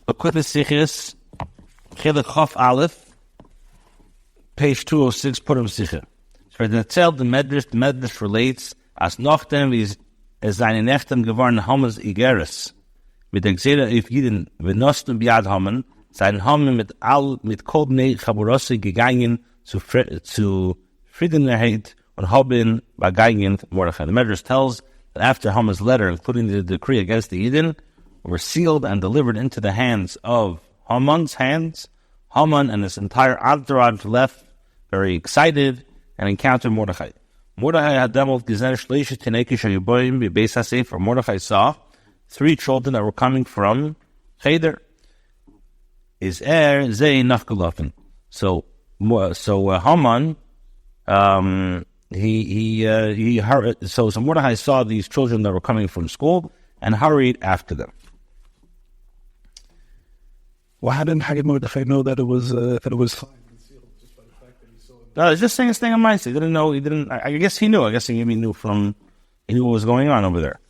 Likkutei Sichos, Chelik Chof Aleph, page 206, Purim Sichos. For the Medrash relates, as nachdem seine Nächten geworden Hammers Igeres, mit der Gzera auf Jiden, v'nosnu biad Haman, seien Haman mit Kolbnei Chaburosse gegangen zu Friedenheit und haben begangen Mordechai. The Medrash tells that after Haman's letter, including the decree against the Yidden, were sealed and delivered into the hands of Haman and his entire entourage left very excited and encountered Mordechai. Mordechai saw 3 children that were coming from Cheder. So Haman, he hurried. So Mordechai saw these children that were coming from school and hurried after them. Well, how did Mordechai know that it was fine concealed just by the fact that he saw it? No, he's just saying his thing on mind. He didn't know. He didn't. I guess he knew. I guess he knew what was going on over there.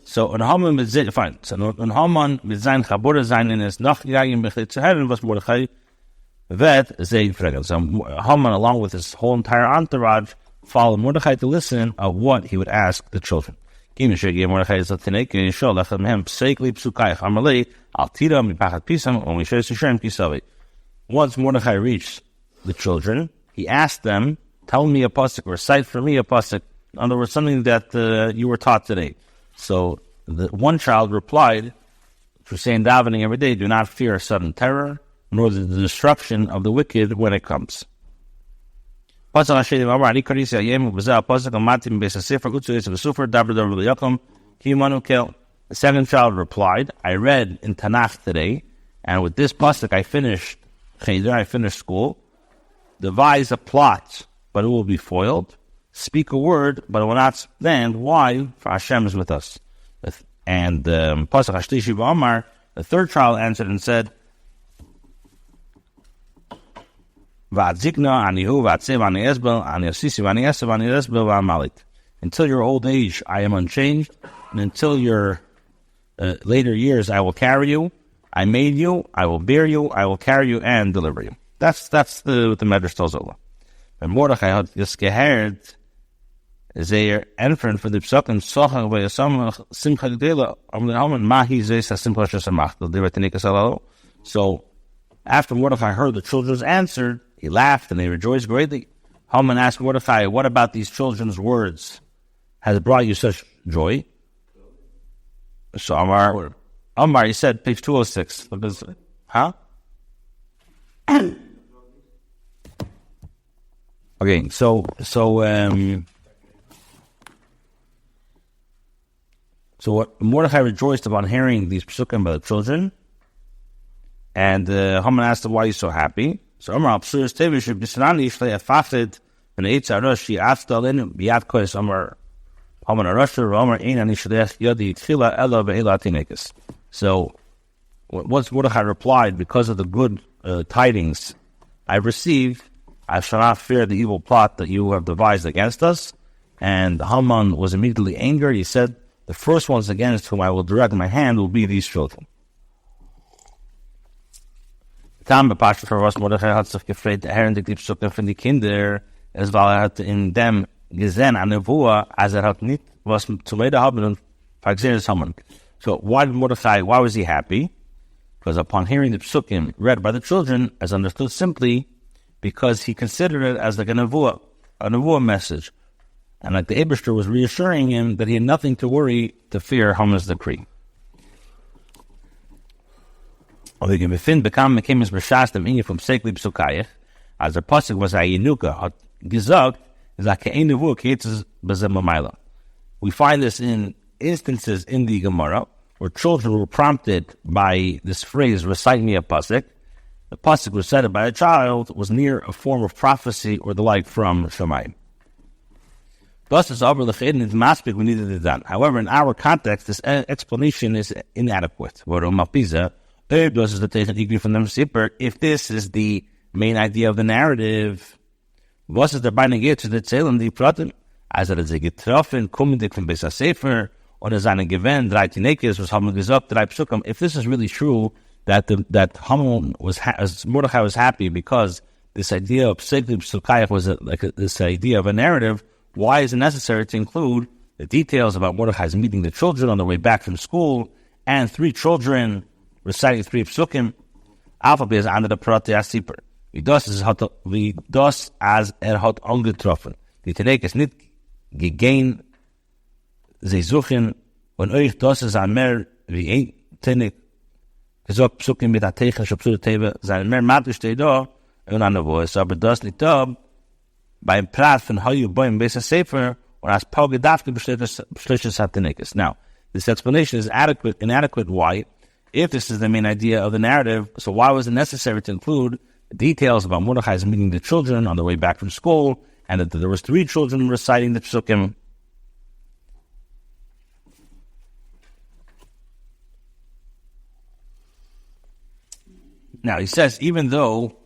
So on Haman mit fine. So on Haman mit sein Chabura sein in his nachgegangen zu Herren was Mordechai vet zei fragen. So Haman, along with his whole entire entourage, followed Mordechai to listen of what he would ask the children. Once Mordechai reached the children, he asked them, tell me a pasuk, or recite for me a pasuk. In other words, something that you were taught today. So the one child replied, for saying davening every day, do not fear sudden terror, nor the destruction of the wicked when it comes. The second child replied, I read in Tanakh today, and with this pasuk I finished Cheder, I finished school. Devise a plot, but it will be foiled. Speak a word, but it will not stand. Why? For Hashem is with us. And pasuk Hashlishi B'Amar, the third child answered and said, until your old age I am unchanged, and until your later years I will carry you. I made you, I will bear you, I will carry you and deliver you. That's what the Medrash tells over. When Mordechai had this geherd, Zeir entering for the Psukim, Sochang v'yasam simcha g'dela, Haman mahi zeis ha-simcha shesamach, the Devatenika salalo. So, after Mordechai heard the children's answer, he laughed and they rejoiced greatly. Haman asked Mordechai, what about these children's words has brought you such joy? So Amar, he said, page 206. Huh? Okay, so what Mordechai rejoiced upon hearing these psukim by the children, and Haman asked him, why are you so happy? So Amar Absurus Tevish Bisrani Shle Afafid and Eitza Rashi Afdalin Biat Kois Amar Haman Arashur Amar Einani Shlech Yadi Tchila Ella Be'ela Tinekis. So once Mordechai replied, because of the good tidings I've received, I shall not fear the evil plot that you have devised against us. And Haman was immediately angered. He said, the first ones against whom I will direct my hand will be these children. Mordechai hat sich gefreut, der Herr die Psukim von die Kinder, es weil hat in dem gesehen an Nevuah, als hat nicht was zu reden haben und vergesehen es Haman. So why was he happy? Because upon hearing the Psukim read by the children, as understood simply, because he considered it as like a Nevuah message. And like the Eibishter was reassuring him that he had nothing to worry, to fear Haman's decree. As the pasuk was Ayinuka hat gesagt, we find this in instances in the Gemara where children were prompted by this phrase, recite me a pasuk. The pasuk recited by a child was near a form of prophecy or the like from Shamayim. We needed it done. However, in our context, this explanation is inadequate. If this is the main idea of the narrative, was is der Beine zu erzählen die Praten, also dass sie getroffen, kommendig von Beis HaSefer, oder seine Gewinn, 3 Tinekes, was haben wir gesagt, 3 Psukim. If this is really true, that Haman Mordechai was happy because this idea of Psikli Psukayach was this idea of a narrative. Why is it necessary to include the details about Mordechai's meeting the children on their way back from school and 3 children reciting 3 psukim? Alpha is under the Prati Asiper. Wie das as hat angetroffen. Die Tenek ist nicht gegeben, sie suchen, und euch das ist mehr wie ein Tenek, gesagt Psukim mit der technischen Psukim, sein mehr Mathe steht da, und an der Voice, aber das nicht da, beim Prat von Hayu Boim Besa Sefer, und als Paul Gedavke beschließt hat Tenekes. Now, this explanation is inadequate. Why? If this is the main idea of the narrative, so why was it necessary to include details about Mordechai's meeting the children on the way back from school, and that there was 3 children reciting the psukim? Now, he says, even though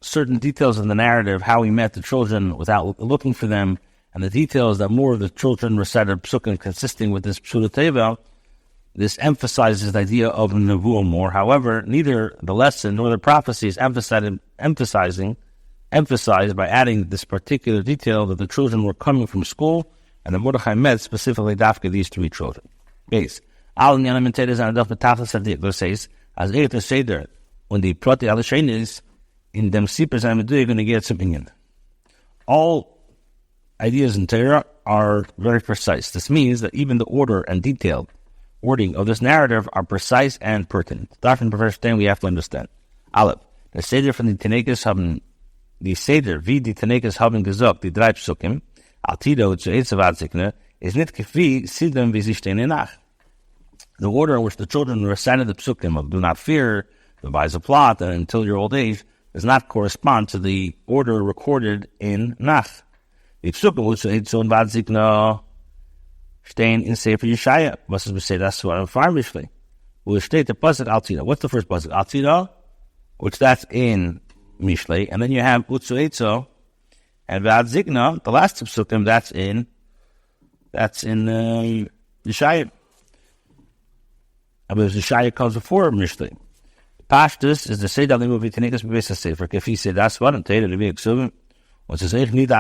certain details in the narrative, how he met the children without looking for them, and the details that more of the children recited psukim consisting with this psuta teva, this emphasizes the idea of nevuah more. However, neither the lesson nor the prophecy is emphasized by adding this particular detail that the children were coming from school, and the Mordechai met specifically dafka these 3 children. Base. Al Nyanamentedes and Adolf Betafel Sadiq says, as to say there, when the Prati Alishain is in them Sipers and you're going to get some Inyan. All ideas in Torah are very precise. This means that even the order and detailed wording of this narrative are precise and pertinent. Davon verstehen, we have to understand. Aleph, the Seder von den Tenekes haben, die Seder, wie die Tenekes haben gesagt, die 3 Psukim, Altido zu Ezavadzikne, is nicht gefi, Sidem, wie sie stehen in Nach. The order in which the children recited the Psukim of do not fear, devise a plot, and until your old age, does not correspond to the order recorded in Nach. Die Psukim, zu Ezavadzikne, stehen in Sefer Yeshaya. Was is we say that's what I'm farmishly. We'll state the pasuk Altida. What's the first pasuk? Altida, which that's in Mishlei, and then you have Utsu Eitzo and Vad Zikna, the last psukim, that's in Yeshaya. But Yeshaya comes before Mishlei. Pashtus is the Seder Limu V'Tinekas B'Beis HaSefer. If he said that's what I'm telling you to be exubim, which is echt nicht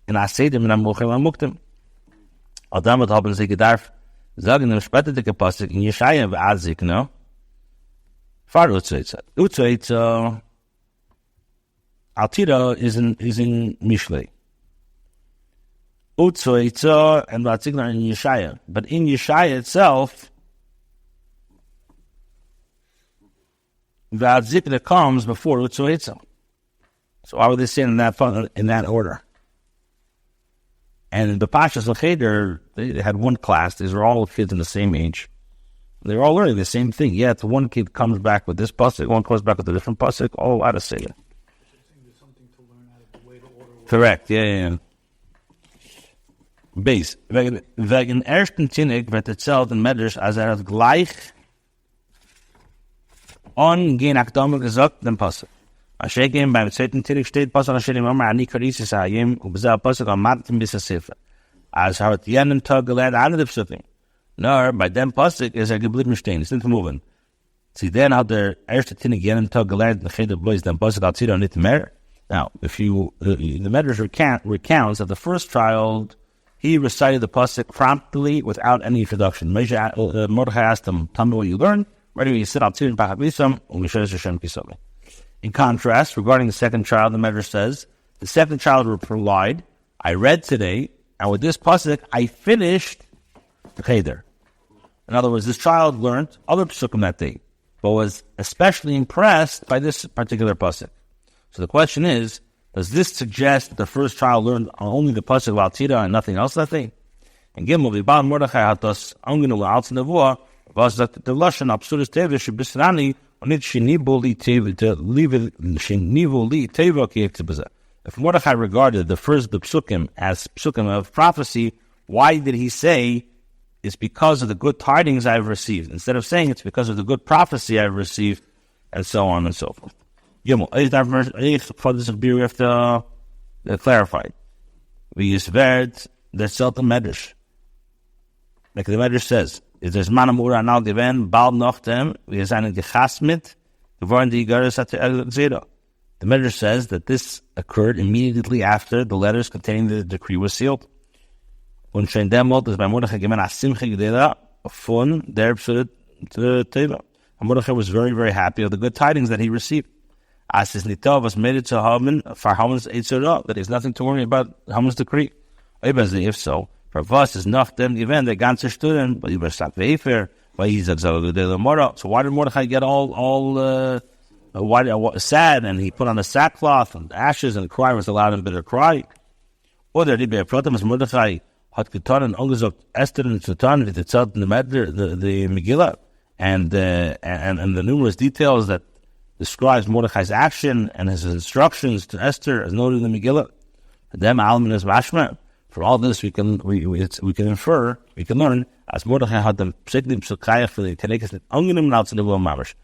in Asedim and Amuchim Amuktim. Und damit haben sie gedarf sagen, im späteren Pasuk in Yeshaya v'azik, no? Far Utzoitza. Utzoitza, Altira is in Mishlei. Utzoitza and v'azik are in Yeshaya. But in Yeshaya itself, v'azik comes before Utzoitza. So why would they say in that order? And the Pashas L'Cheder, they had one class. These are all kids in the same age. They're all learning the same thing. Yet one kid comes back with this pasuk, one comes back with a different pasuk, all out of Seder. There's something to learn out of the way the order was. Correct, yeah. Base. Wegen ersten Tinnik wird erzählt in Medrash, als hat gleich gehen Akdame gesagt, den pasuk. Ashegim beim 2. Tinnik steht pasuk Ashegim Amar Ani Karisi Sahayim ubezah pasuk am Matim Bisa Sefer. Als hat jenen Tag gelernt alle die Psukim. Nur bei dem pasuk ist geblieben stehen, ist nicht moving. Sie dann hat der erste Tinnik jenen Tag gelernt, der Cheder bloß den pasuk hat sie doch nicht mehr. Now, if you the Medrash recounts that the first child he recited the pasuk promptly without any introduction. Mordechai asked him, "Tell me what you learned." Right away, you sit out Tirin Pachabisam, Umishesh Hashem Kisome. In contrast, regarding the second child, the Medrash says, the second child replied, I read today, and with this pasuk, I finished the Cheder. In other words, this child learned other psukim that day, but was especially impressed by this particular pasuk. So the question is, does this suggest that the first child learned only the pasuk of Altira and nothing else that day? And Gimel, V'bal Mordechai hatas angenu la'alz nevuah, was that the lashon absurus teva shebisrani onit shenivu li teva ki ektibazeh. If Mordechai regarded the psukim as psukim of prophecy, why did he say it's because of the good tidings I've received, instead of saying it's because of the good prophecy I've received, and so on and so forth? Gimel, for this we have to clarify. We use word that selten medrash. Like the Medrash says, Is there's manamura now given, bald noch dem, we are saying gechasmit, geworden die Igeres at the Zero. The Medrash says that this occurred immediately after the letters containing the decree was sealed. Und schon demot is bei Mordechai gemein a simche gedera von der Psut Teva. Mordechai was very, very happy of the good tidings that he received. As his nitov was made it to Haman for Haman's Eitzurah, that there's nothing to worry about Haman's decree. If so, for us is not them given the ganze Student, but you were stuck vefer, but he's a Mora. So why did Mordechai get all sad, and he put on the sackcloth and ashes, and cry was a loud and bitter cry? Oder die Beprotem as Mordechai hat getan and ungesucht Esther and Sultan with the Megillah, and the numerous details that describes Mordechai's action and his instructions to Esther as noted in the Megillah. Them alman is mashma. For all this, we can infer, we can learn as Mordechai had the psiklim psukayach for the tenekas that ungenim out to the mamash,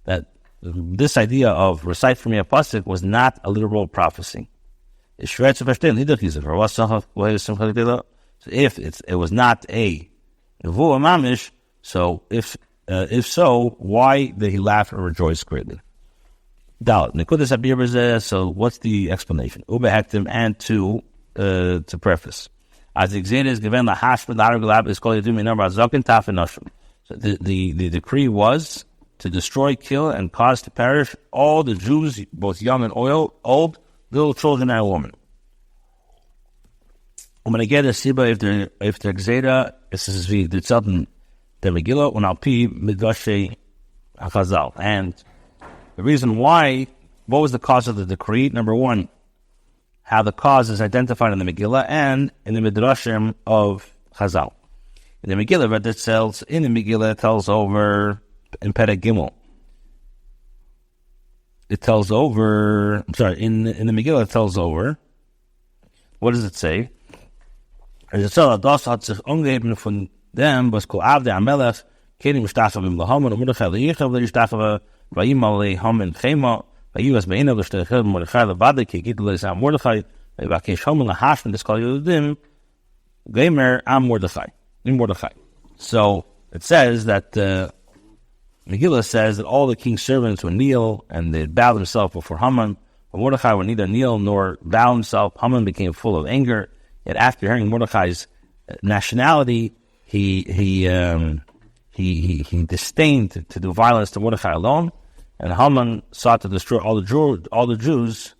that this idea of recite for me a pasuk was not a literal prophecy. It's schwer zu verstehen. So if it was not a nevuah mamish, so if so, why did he laugh or rejoice greatly? So what's the explanation? And to preface. As the example is given, the decree was to destroy, kill, and cause to perish all the Jews, both young and old, little children and women. I'm going to get a siba if the gzeda is the something the Megillah and alpi midrashe Chazal. And the reason why, what was the cause of the decree? Number one, how the cause is identified in the Megillah and in the midrashim of Chazal. In the Megillah, but it tells in the Megillah, it tells over in Perek Gimel. It tells over. I'm sorry. In the Megillah, it tells over. What does it say? Es soll das hat sich umgeben von dem, was kol avde amelach, kenim shtacham im lahaman, und Mordechai leichav leishtachava, vayim alei haman chema, vayivas beinav leshtachel Mordechai levade, ki git leisam Mordechai, vayivakesh haman lahashman deskal yudim, geimer am Mordechai, in Mordechai. So it says that Megillah says that all the king's servants would kneel and they bow themselves before Haman, but Mordechai would neither kneel nor bow himself. Haman became full of anger. Yet after hearing Mordechai's nationality, he disdained to do violence to Mordechai alone, and Haman sought to destroy all the Jews.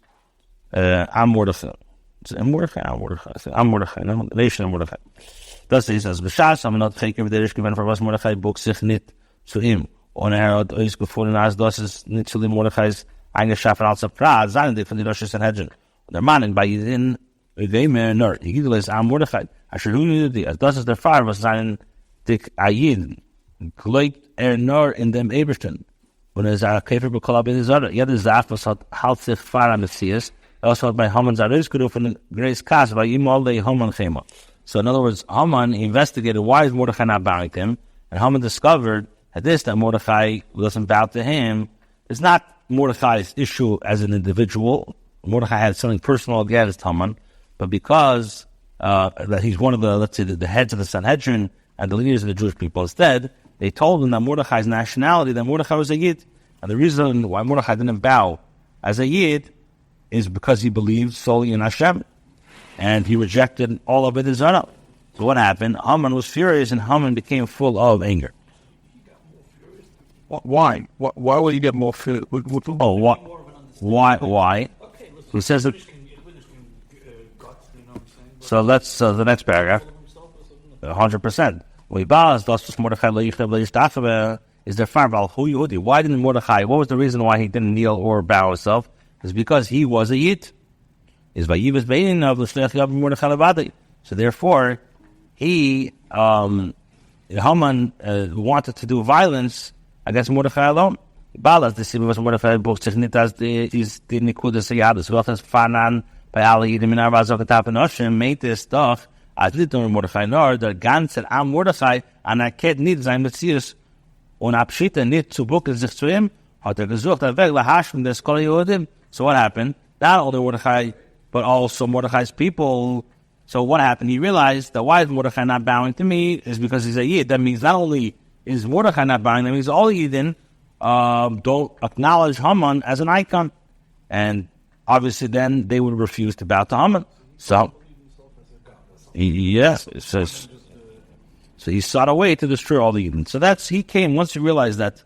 Am Mordechai, no, the nation of Mordechai. Thus he says, "B'shas am not taken with the Rish given for was Mordechai book sich nit zu ihm." On hat euch gefunden, als das ist nicht zu dem Mordechai's eingeschaffen als a Praz, seien die von die Rosh Sanhedrin. Der Mann bei ihnen Geimer nur, die Gidel am Mordechai. Asher hu knew as das ist der Fall, was seinen dik Ayid gleibt nur in dem Ebersten. Und a Käfer bekollab in his other. Jede Sache, was hat halt sich fahr am Messias, also hat bei Haman Zaris gerufen, Grace Kas, bei ihm all the Haman Chema. So in other words, Haman investigated why is Mordechai not bowing to him, and Haman discovered that Mordechai doesn't bow to him. It's not Mordechai's issue as an individual. Mordechai had something personal against Haman, but because that he's one of the, let's say, the heads of the Sanhedrin and the leaders of the Jewish people, instead, they told him that Mordechai's nationality, that Mordechai was a Yid. And the reason why Mordechai didn't bow as a Yid is because he believed solely in Hashem. And he rejected all of it as Zara. So what happened? Haman was furious, and Haman became full of anger. Why? Why would he get more furious? Why? He says that. So let's the next paragraph. 100%. Is there far? Why didn't Mordechai? What was the reason why he didn't kneel or bow himself? It's because he was a Yid. So therefore, he Haman wanted to do violence against Mordechai alone. Balas the city was Mordechai books technique as the Nikuda Sayadus. Well, as Fanan by Ali the Minar Zokatapanoshim made this stuff as little Mordechai nor the ganze am Mordechai and I can't need sein Messias und abschite nicht zu bucken sich zu ihm hat gesucht weg lahashim des Kolel Yehudim. So what happened? Not only Mordechai but also Mordechai's people So what happened? He realized that why is Mordechai not bowing to me is because he's a Yid. That means not only is Mordechai not bowing, that means all Yidden don't acknowledge Haman as an icon. And obviously then they would refuse to bow to Haman. So, yes, it says, so he sought a way to destroy all the Yidden. So he came, once he realized that,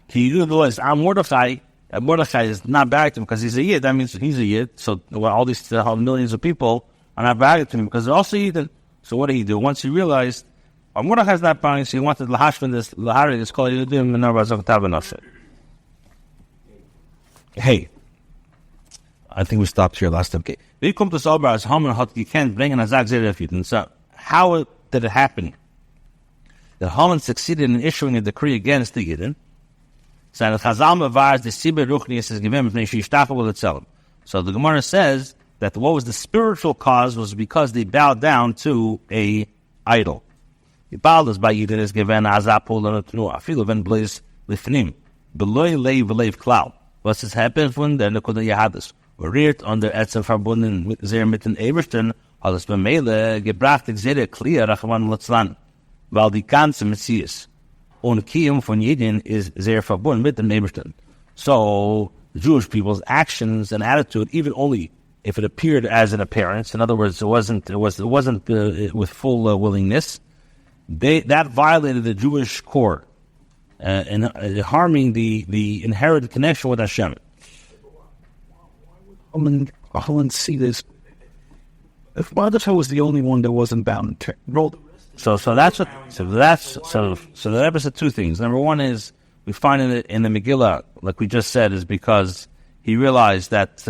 he realized, I'm Mordechai, and Mordechai is not bowing to him because he's a Yid. That means he's a Yid. So all these millions of people are not bowing to him because they're also Yidden. So what did he do? Once he realized, Mordechai is not bowing, so he wanted Lahashvin this, Lahari, this called Yehudim, and Narvazok Tabanashe. Hey, I think we stopped here last time. Okay. We come to Sabra as Haman hat you can't bring an Azag Zerefit. So how did it happen that Haman succeeded in issuing a decree against the Yidden? So the Gemara says that what was the spiritual cause was because they bowed down to a idol. The bowed by Yidden is given azapul and tnua. Feel when blaze lifnim beloy leiv leiv cloud. Was es happened when der Likkutei Sichos reared under Etzen verbunden mit sehr mit den Ebersten, hat es bei Meile gebracht sehr clear Rachman Litzlan, weil die ganze Messias und Kiyum von Yidden is sehr verbunden mit den Ebersten. So the Jewish people's actions and attitude, even only if it appeared as an appearance, in other words, it wasn't with full willingness, that violated the Jewish core. And harming the inherited connection with Hashem. I'll see this. If Mordechai was the only one that wasn't bound to roll the rest. So the Rebbe said two things. Number one is we find it in the Megillah, like we just said, is because he realized that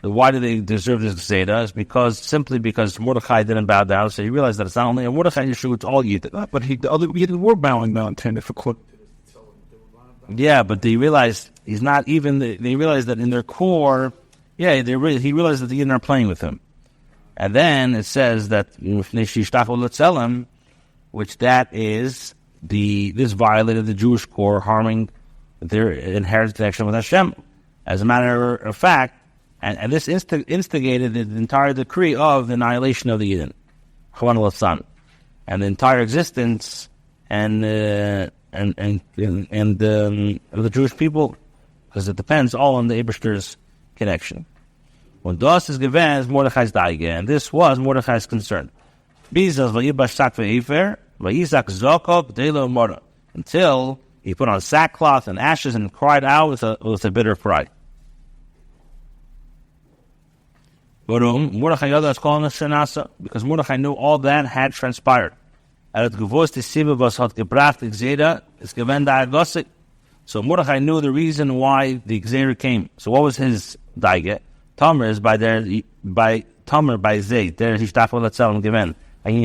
why do they deserve this Zeta is simply because Mordechai didn't bow down. So he realized that it's not only a Mordechai issue; it's all Yidden. But the other Yidden were bowing down to him if it could. Yeah, but they realized he's not even. They realized that in their core, he realized that the Yidden are playing with him, and then it says that which that is this violated the Jewish core, harming their inherited connection with Hashem. As a matter of fact, and this instigated the entire decree of the annihilation of the Yidden, and the entire existence and the Jewish people, because it depends all on the Eberster's connection. When das is given, Mordechai's daige, and this was Mordechai's concern. Until he put on sackcloth and ashes and cried out with a bitter cry. Mordechai is calling us Shenasa, because Mordechai knew all that had transpired. So Mordechai knew the reason why the Gzeira came. So what was his daige? Tomer is by Zay. There Hishtachel Letzelem given. When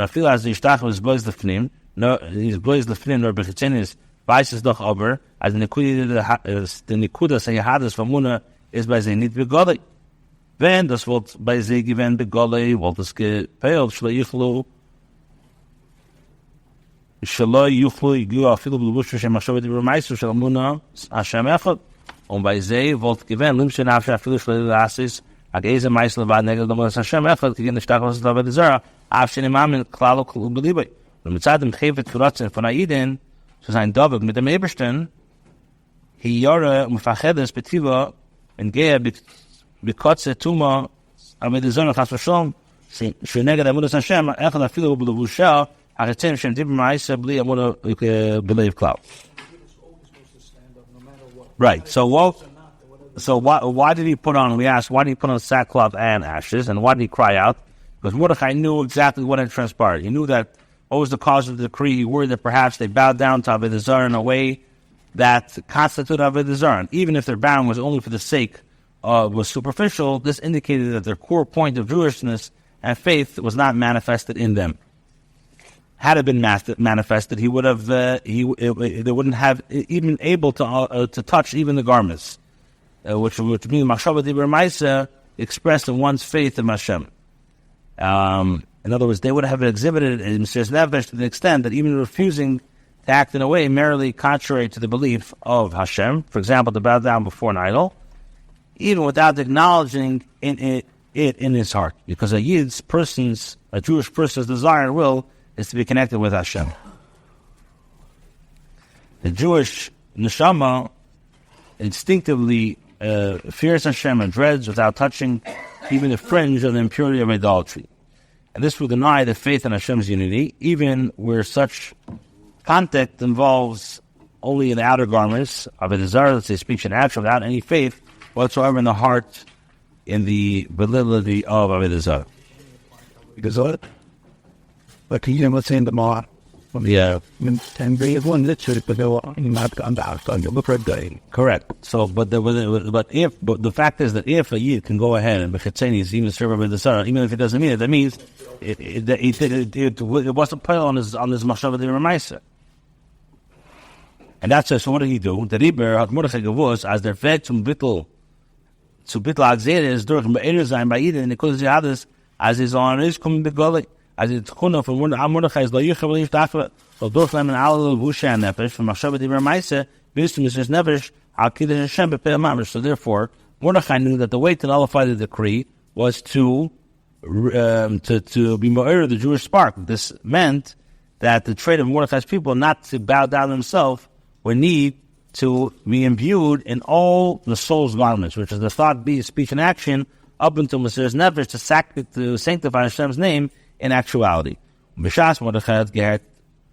I feel as the Hishtachel is blows the fnim, no, he's blows the fnim nor bechitzin weiß es doch aber, als the Nikuda Sichos von Muna is by Zay nicht begodig. Wenn das wird bei Zay given begodig, wollte es gepeilt, Shelo yuchlu yigu afilu b'lubush Hashem Hashem v'dirmaisu shel Muna Hashem echad. Und bei Zay wollte gewinnen, limschen afshe afilu shel lasis, ag eze meisel vad negel domus Hashem echad, gegen the Shtachos David Zera, afshe nimamin klalo klu b'libay. Und mit Zadem chevet kuratzen von Aiden, zu sein David mit dem Ebersten, hi yore umfachedes betiva, in gehe bikotze tuma, aber die Sonne chas v'sholm, sheneged amudas Hashem echad afilu b'lubusha, right. So why did he put on? We asked, why did he put on sackcloth and ashes, and why did he cry out? Because Mordechai knew exactly what had transpired. He knew that what was the cause of the decree. He worried that perhaps they bowed down to Avodah Zarah in a way that constituted Avodah Zarah. Even if their bowing was only for the sake was superficial, this indicated that their core point of Jewishness and faith was not manifested in them. Had it been manifested, he would have. They wouldn't have even able to touch even the garments, which means machshava dibur ma'aseh expressed in one's faith in Hashem. In other words, they would have exhibited in Mesiras Nefesh to the extent that even refusing to act in a way merely contrary to the belief of Hashem, for example, to bow down before an idol, even without acknowledging it in his heart. Because a Jewish person's desire and will is to be connected with Hashem. The Jewish neshama instinctively fears Hashem and dreads without touching even the fringe of the impurity of idolatry. And this will deny the faith in Hashem's unity, even where such contact involves only in the outer garments of a desire, let's say speech and action, without any faith whatsoever in the heart, in the validity of Avodah Zarah. Because what? Like let's say in the Mah. Yeah. Correct. So, but the fact is that if a Yid can go ahead and Bechetzeni even serve Avodah Zarah, even if it doesn't mean it, that means it wasn't put on his Mashava de Ramaisa. And that's so. What did he do? The Riber hat Mordechai gewusst, als der Weg zum Bittel Agzere ist durch Be'er sein bei Iden, in the Kudus Yadis, as is on his coming begolly, as it's Chuna from Mordechai is Loyicha Belief Dachva, so durchlemen alle Vusha and Nefesh, from Mashava de Ramaisa, bis to Mrs. Nefesh, al Kiddush Hashem Be'er Mamish. So therefore, Mordechai knew that the way to nullify the decree was to be Mo'er, the Jewish spark. This meant that the trait of Mordechai's people not to bow down themselves would need to be imbued in all the soul's garments, which is the thought, speech, and action, up until Mesiras Nefesh, to sanctify Hashem's name in actuality. B'shas Mordechai hat gehört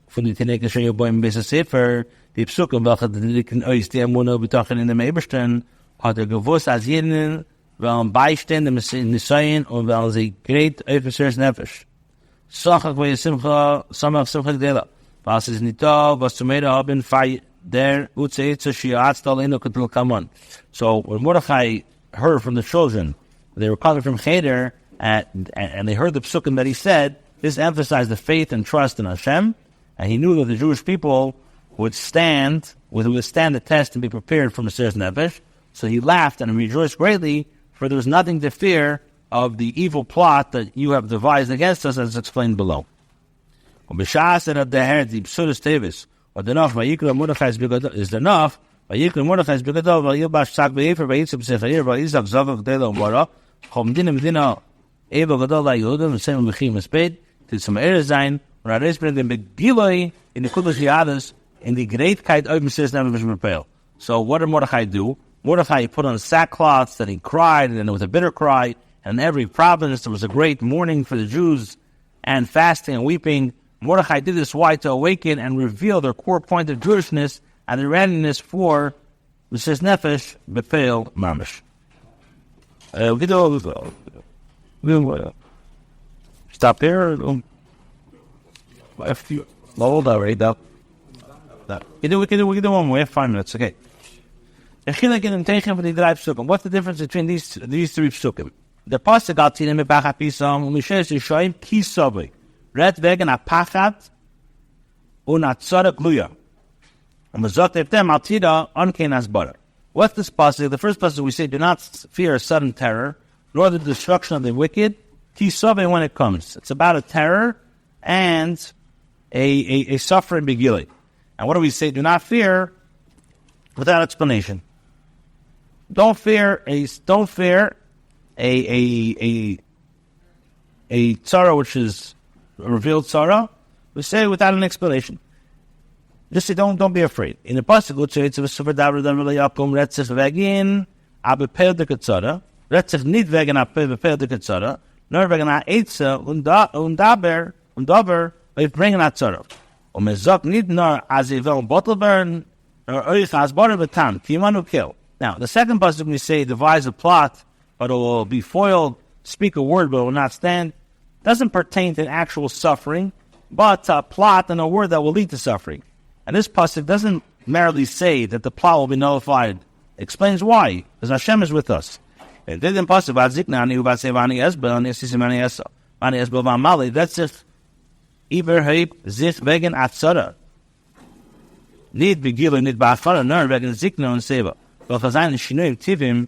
von den Tineke Shei Yoboim Beis HaSefer, die Psukim, welche die Likken Ois, die Amunah betochen in dem Ebersten, hat gewusst, als jeden wollen beistehen, dem Nisayin, und wollen sie great auf Mesiras Nefesh. Sachach vay Simcha, Samach Simcha Gdela. Was ist nicht da, was zu mir haben, fei der Utzeitze Shiatz Daleno Ketul Kamon. So when Mordechai heard from the children, they were coming from Cheder, and they heard the psukim that he said, this emphasized the faith and trust in Hashem, and he knew that the Jewish people would withstand the test and be prepared for Mesiras Nefesh. So he laughed and rejoiced greatly, for there was nothing to fear of the evil plot that you have devised against us, as explained below. Is enough. Mordechai's begadol. Vayilbash sak be'efer vayitzim sechair vayizak zavav delo umara. Chomdinim dina eva gadol la Yehudim v'sem b'chim esped to some sein. When I bring them begiloi in the Kudus Yadis in the greatkeit of Mesiras Nefesh Mepel. So what did Mordechai do? Mordechai put on sackcloths, that he cried, and with a bitter cry. And in every province there was a great mourning for the Jews, and fasting and weeping. Mordechai did this why? To awaken and reveal their core point of Jewishness and their readiness for Mesiras Nefesh B'Peil Mamish. Stop here. If you hold that right up. We can do one more. We have 5 minutes. Okay. What's the difference between these 3 psukim? The pasuk got to them back at Pisam. Umishes Yishaim Kisavi. Red wegen a pachat und a tzara gluya. And we sagt if them altida unkein as butter. What's this pasuk? The first pasuk we say, do not fear a sudden terror, nor the destruction of the wicked. Kisave when it comes. It's about a terror and a suffering begili. And what do we say? Do not fear without explanation. Don't fear a tzara which is a revealed tzara. We say it without an explanation. Just say don't be afraid. In the pasuk it says it's super davar dan v'leyakum retzich vegin abepel de tzara retzich nit vegin abepel de tzara nor vegin a eitza undaber we bring a tzara. Mezok nit nor as evel bottle burn or oich as butter betam kimanu kill. Now the second pasuk we say devise a plot, but it will be foiled. Speak a word, but it will not stand. Doesn't pertain to actual suffering, but a plot and a word that will lead to suffering. And this pasuk doesn't merely say that the plot will be nullified. It explains why, because Hashem is with us. It didn't pasuk vaziknani uvasevani esbel nesisimani esbel v'amali. That's if iber heip zich wegen atzara. Nid begilu nid ba'afara ner wegen zikna und seva. V'chazayin shinuyim tivim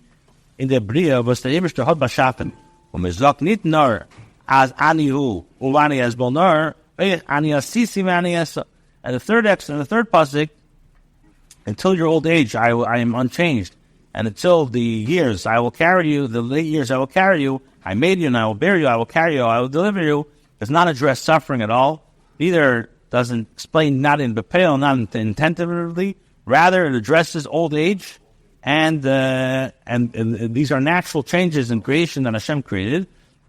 in the bria was the Eberster hot bashafen. Mezok nit ner. As anihu uvani as bolnar ani asisi mani esa. And the third pasuk, until your old age I am unchanged, and until the years I will carry you, the late years I will carry you, I made you and I will bear you, I will carry you, I will deliver you, does not address suffering at all. Neither doesn't explain, not in Bepel, not intentively. Rather, it addresses old age, and these are natural changes in creation that Hashem created.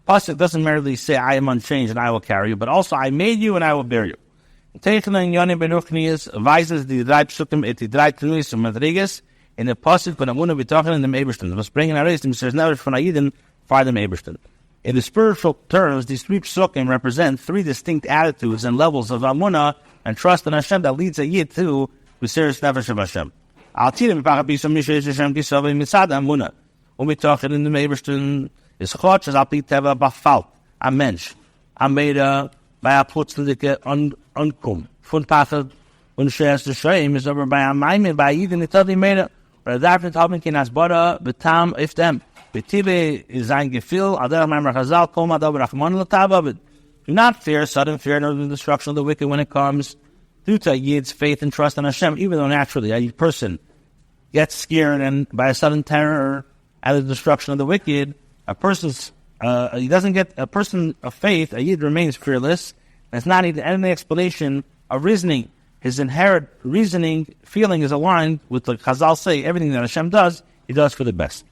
Pasuk doesn't merely say, I am unchanged and I will carry you, but also, I made you and I will bear you. Teichelen Yoni Benuchnias weises die drei Psukim et die drei Truis und Madrigas in the Pasuk von Amuna betochen in the Ebersten. Was bringen Aris, dem says never von Aiden, for the Ebersten. In the spiritual terms, these three Psukim represent three distinct attitudes and levels of Amuna and trust in Hashem that leads a Yid to B'Seres Nefesh of Hashem. Al Tirim Pachah Bisam Mishesh Hashem Kisavim Mitzad Amuna. We talking in the Ebersten is Chotch as Al Pi Teva Bafalt, a Mensch, a Meda, by a plötzliche Ankum. Von Pachad und Shes the Shem is over by a Maimin, by even the Tadi Meda, but a different Talmud can as Bada, Betam, if them. Betibe is ein Gefühl, Adel Maimer Chazal, Koma, Dabar Achman, Lataba, but do not fear, sudden fear, nor the destruction of the wicked when it comes due to a Yid's faith and trust in Hashem, even though naturally a person gets scared and by a sudden terror at the destruction of the wicked, a person's he doesn't get a person of faith, a Yid remains fearless, and it's not even any explanation of reasoning. His inherent reasoning, feeling is aligned with the Chazal say, everything that Hashem does, He does for the best.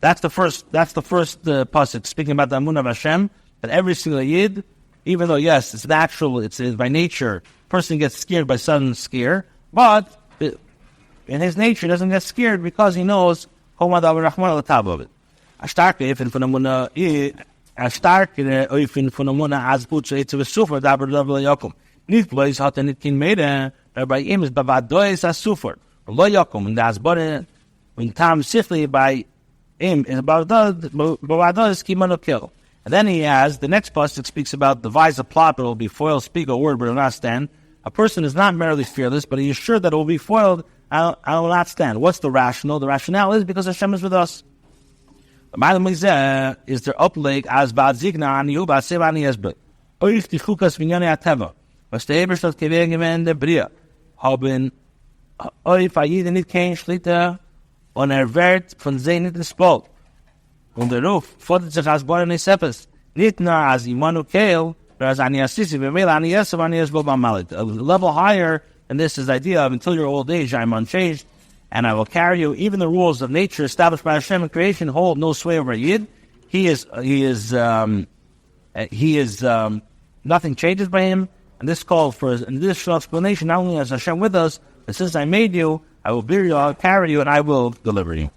That's the first pasuk, speaking about the Amunah of Hashem, that every single Yid, even though, yes, it's natural, it's by nature, person gets scared by sudden scare, but in his nature, he doesn't get scared because he knows, Chomad Rahman al-Tab of it. A starke Eifin von Amunah, a starke Eifin von Amunah, as Butze Eitze Vesufer, Dabar Dabar Yakum. Nicht bloß hat nicht kein Mede, aber bei ihm ist Bavadois as Sufer. Lo Yakum, und das Bode, und Tam Sifli bei ihm is Bavadois Kimano Kill. And then he has, the next pasuk speaks about the vise of plot, but it will be foiled, speak a word, but it will not stand. A person is not merely fearless, but he is sure that it will be foiled, I will not stand. What's the rationale? The rationale is because Hashem is with us. The Ma'alim is der Upleg as Bad Zigna an Yuba Sevani Esbet. Euch die Chukas Vinyane Ateva. Was der Eberstadt gewähren gewähren der Bria. Haben euch Fayide nicht kein Schlitter und wird von sie nicht gespult. Und der Ruf fordert sich als Boren Nesepes. Nicht nur als Imanu Keil, but as Ani Asisi, Vemela Ani Yesav Ani Yesbo Bamalit. A level higher, and this is the idea of until your old age I am unchanged, and I will carry you. Even the rules of nature established by Hashem in creation hold no sway over a Yid. Nothing changes by him. And this calls for an additional explanation, not only as Hashem with us, but since I made you, I will bear you, I will carry you, and I will deliver you.